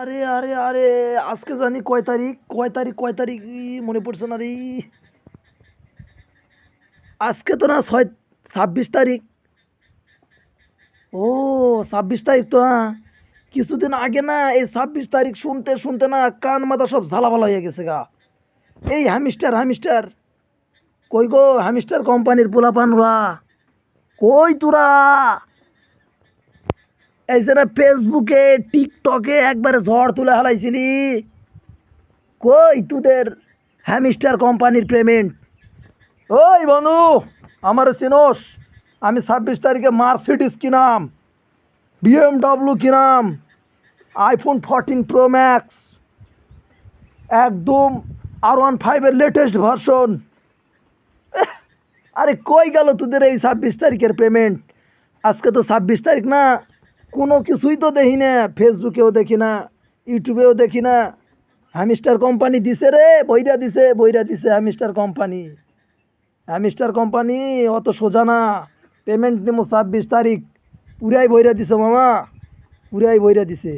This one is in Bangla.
আরে আরে আরে আজকে জানি কয় তারিখ মনে পড়ছে না রে। আজকে তো না 26 তারিখ। ও, 26 তারিখ তো, হ্যাঁ। কিছুদিন আগে না এই 26 তারিখ শুনতে শুনতে না কান মাথা সব ঝালাপালা হয়ে গেছে গা। এই হ্যামিস্টার হ্যামিস্টার, কই গো হ্যামিস্টার কোম্পানির পোলাপানরা, কই তোরা? এই যে না ফেসবুকে টিকটকে একবারে ঝড় তুলে হালাইছিলি, কই তোদের হ্যামিস্টার কোম্পানির পেমেন্ট? ওই বন্ধু, আমার চিনোস? আমি 26 তারিখে Mercedes কিনাম, BMW কিনাম, iPhone 14 Pro Max, একদম R15-এর লেটেস্ট ভার্সন। আরে কই গেল তোদের এই 26 তারিখের পেমেন্ট? আজকে তো 26 তারিখ না, কোনো কিছুই তো দেখি না, ফেসবুকেও দেখি না, ইউটিউবেও দেখি না। হ্যামিস্টার কোম্পানি দিছে রে, বইরা দিছে হ্যামিস্টার কোম্পানি অত সোজা না। পেমেন্ট নেবো 26 তারিখ, পুরাই বইরা দিছে মামা, পুরাই বইরা দিছে।